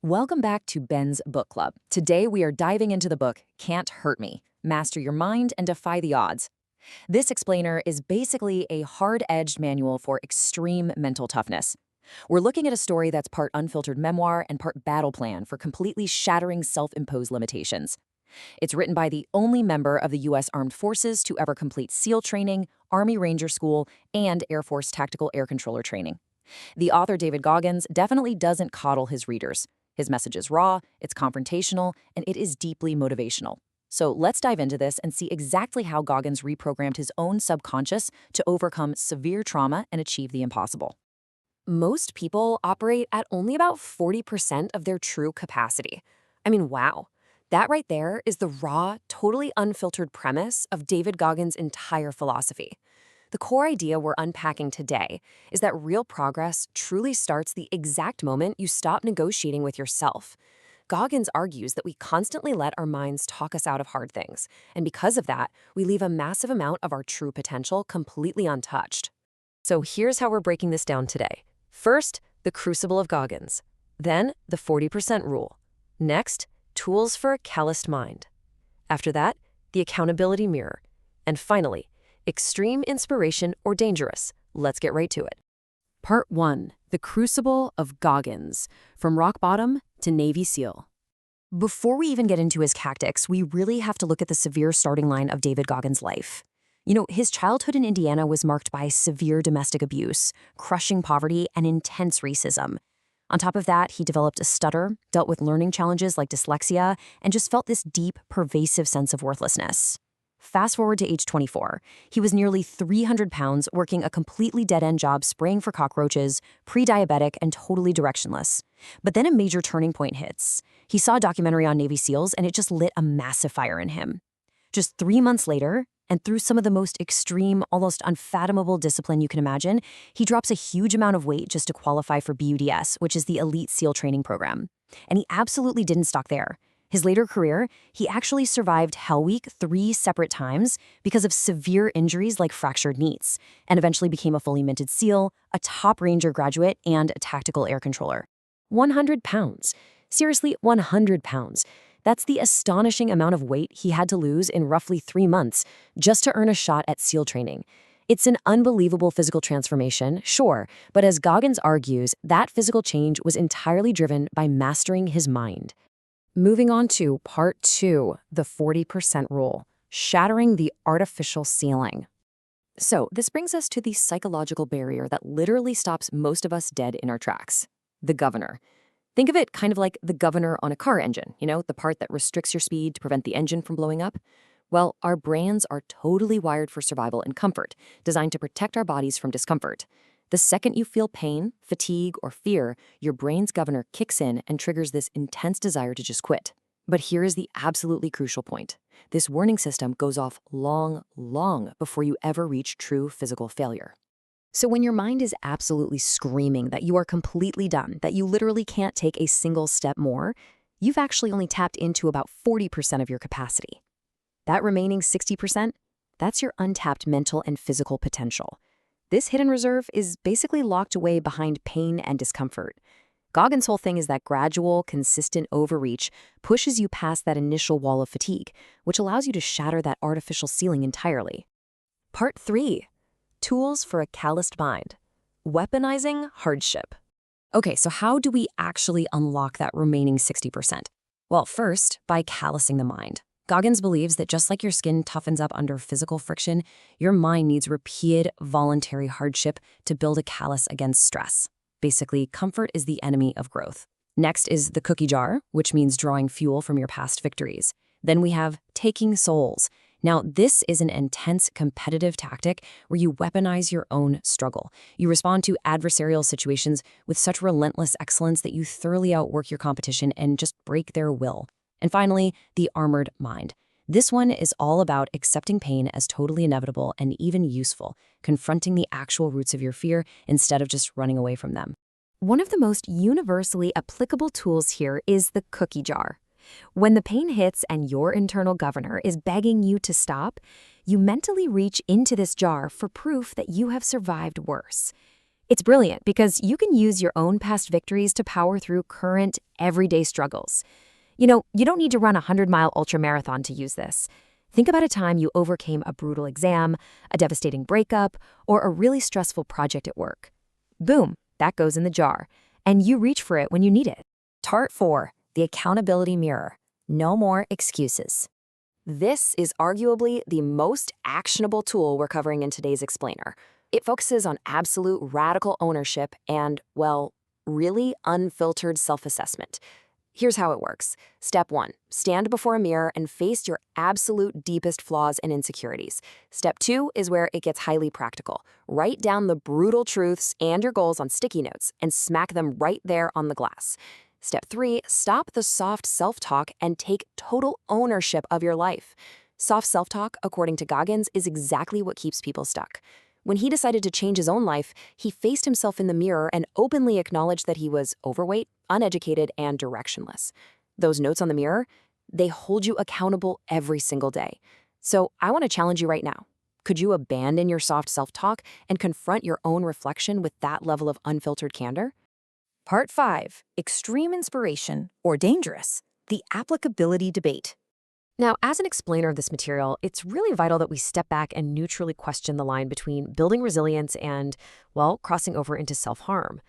Welcome back to Ben's Book Club. Today we are diving into the book Can't Hurt Me, Master Your Mind and Defy the Odds. This explainer is basically a hard-edged manual for extreme mental toughness. We're looking at a story that's part unfiltered memoir and part battle plan for completely shattering self-imposed limitations. It's written by the only member of the U.S. Armed Forces to ever complete SEAL training, Army Ranger School, and Air Force Tactical Air Controller training. The author, David Goggins, definitely doesn't coddle his readers. His message is raw, it's confrontational, and it is deeply motivational. So let's dive into this and see exactly how Goggins reprogrammed his own subconscious to overcome severe trauma and achieve the impossible. Most people operate at only about 40% of their true capacity. I mean, wow. That right there is the raw, totally unfiltered premise of David Goggins' entire philosophy. The core idea we're unpacking today is that real progress truly starts the exact moment you stop negotiating with yourself. Goggins argues that we constantly let our minds talk us out of hard things, and because of that, we leave a massive amount of our true potential completely untouched. So here's how we're breaking this down today. First, the crucible of Goggins. Then, the 40% rule. Next, tools for a calloused mind. After that, the accountability mirror. And finally, extreme inspiration or dangerous. Let's get right to it. Part 1. The Crucible of Goggins, From Rock Bottom to Navy SEAL. Before we even get into his tactics, we really have to look at the severe starting line of David Goggins' life. His childhood in Indiana was marked by severe domestic abuse, crushing poverty, and intense racism. On top of that, he developed a stutter, dealt with learning challenges like dyslexia, and just felt this deep, pervasive sense of worthlessness. Fast forward to age 24. He was nearly 300 pounds, working a completely dead-end job spraying for cockroaches, pre-diabetic, and totally directionless. But then a major turning point hits. He saw a documentary on Navy SEALs, and it just lit a massive fire in him. Just 3 months later, and through some of the most extreme, almost unfathomable discipline you can imagine, he drops a huge amount of weight just to qualify for BUDS, which is the elite SEAL training program. And he absolutely didn't stop there. His later career, he actually survived Hell Week 3 separate times because of severe injuries like fractured knees, and eventually became a fully minted SEAL, a top Ranger graduate, and a tactical air controller. 100 pounds. Seriously, 100 pounds. That's the astonishing amount of weight he had to lose in roughly 3 months just to earn a shot at SEAL training. It's an unbelievable physical transformation, sure, but as Goggins argues, that physical change was entirely driven by mastering his mind. Moving on to Part 2, the 40% rule, shattering the artificial ceiling. So this brings us to the psychological barrier that literally stops most of us dead in our tracks, the governor. Think of it kind of like the governor on a car engine, the part that restricts your speed to prevent the engine from blowing up. Well, our brains are totally wired for survival and comfort, designed to protect our bodies from discomfort. The second you feel pain, fatigue, or fear, your brain's governor kicks in and triggers this intense desire to just quit. But here is the absolutely crucial point. This warning system goes off long, long before you ever reach true physical failure. So when your mind is absolutely screaming that you are completely done, that you literally can't take a single step more, you've actually only tapped into about 40% of your capacity. That remaining 60%, that's your untapped mental and physical potential. This hidden reserve is basically locked away behind pain and discomfort. Goggins' whole thing is that gradual, consistent overreach pushes you past that initial wall of fatigue, which allows you to shatter that artificial ceiling entirely. Part 3. Tools for a calloused mind. Weaponizing hardship. Okay, so how do we actually unlock that remaining 60%? Well, first, by callousing the mind. Goggins believes that just like your skin toughens up under physical friction, your mind needs repeated voluntary hardship to build a callus against stress. Basically, comfort is the enemy of growth. Next is the cookie jar, which means drawing fuel from your past victories. Then we have taking souls. Now, this is an intense competitive tactic where you weaponize your own struggle. You respond to adversarial situations with such relentless excellence that you thoroughly outwork your competition and just break their will. And finally, the armored mind. This one is all about accepting pain as totally inevitable and even useful, confronting the actual roots of your fear instead of just running away from them. One of the most universally applicable tools here is the cookie jar. When the pain hits and your internal governor is begging you to stop, you mentally reach into this jar for proof that you have survived worse. It's brilliant because you can use your own past victories to power through current, everyday struggles. You don't need to run a 100-mile ultramarathon to use this. Think about a time you overcame a brutal exam, a devastating breakup, or a really stressful project at work. Boom, that goes in the jar, and you reach for it when you need it. Part 4. The Accountability Mirror. No more excuses. This is arguably the most actionable tool we're covering in today's explainer. It focuses on absolute radical ownership and, well, really unfiltered self-assessment. Here's how it works. Step 1. Stand before a mirror and face your absolute deepest flaws and insecurities. Step 2 is where it gets highly practical. Write down the brutal truths and your goals on sticky notes and smack them right there on the glass. Step 3, stop the soft self-talk and take total ownership of your life. Soft self-talk, according to Goggins, is exactly what keeps people stuck. When he decided to change his own life, he faced himself in the mirror and openly acknowledged that he was overweight, uneducated, and directionless. Those notes on the mirror, they hold you accountable every single day. So I want to challenge you right now. Could you abandon your soft self-talk and confront your own reflection with that level of unfiltered candor? Part 5. Extreme inspiration or dangerous? The applicability debate. Now, as an explainer of this material, it's really vital that we step back and neutrally question the line between building resilience and, well, crossing over into self-harm.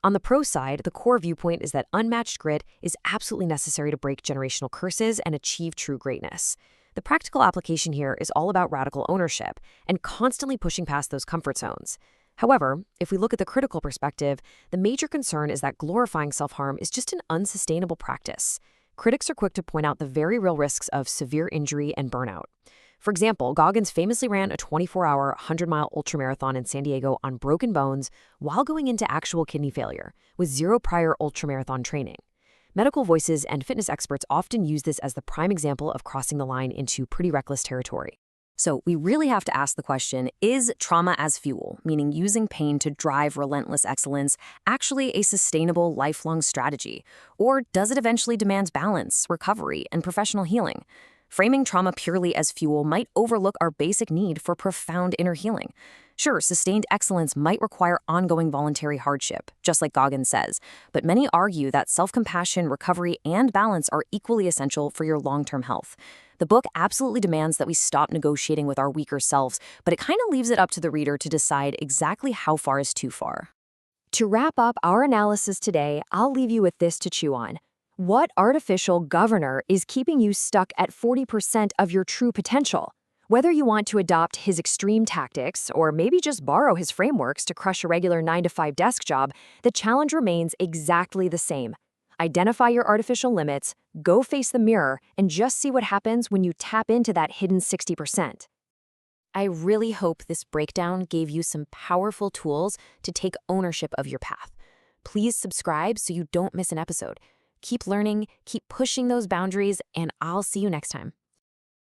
On the pro side, the core viewpoint is that unmatched grit is absolutely necessary to break generational curses and achieve true greatness. The practical application here is all about radical ownership and constantly pushing past those comfort zones. However, if we look at the critical perspective, the major concern is that glorifying self-harm is just an unsustainable practice. Critics are quick to point out the very real risks of severe injury and burnout. For example, Goggins famously ran a 24-hour, 100-mile ultramarathon in San Diego on broken bones while going into actual kidney failure, with zero prior ultramarathon training. Medical voices and fitness experts often use this as the prime example of crossing the line into pretty reckless territory. So we really have to ask the question, is trauma as fuel, meaning using pain to drive relentless excellence, actually a sustainable lifelong strategy? Or does it eventually demand balance, recovery, and professional healing? Framing trauma purely as fuel might overlook our basic need for profound inner healing. Sure, sustained excellence might require ongoing voluntary hardship, just like Goggins says, but many argue that self-compassion, recovery, and balance are equally essential for your long-term health. The book absolutely demands that we stop negotiating with our weaker selves, but it kind of leaves it up to the reader to decide exactly how far is too far. To wrap up our analysis today, I'll leave you with this to chew on. What artificial governor is keeping you stuck at 40% of your true potential? Whether you want to adopt his extreme tactics or maybe just borrow his frameworks to crush a regular 9-to-5 desk job, the challenge remains exactly the same. Identify your artificial limits, go face the mirror, and just see what happens when you tap into that hidden 60%. I really hope this breakdown gave you some powerful tools to take ownership of your path. Please subscribe so you don't miss an episode. Keep learning, keep pushing those boundaries, and I'll see you next time.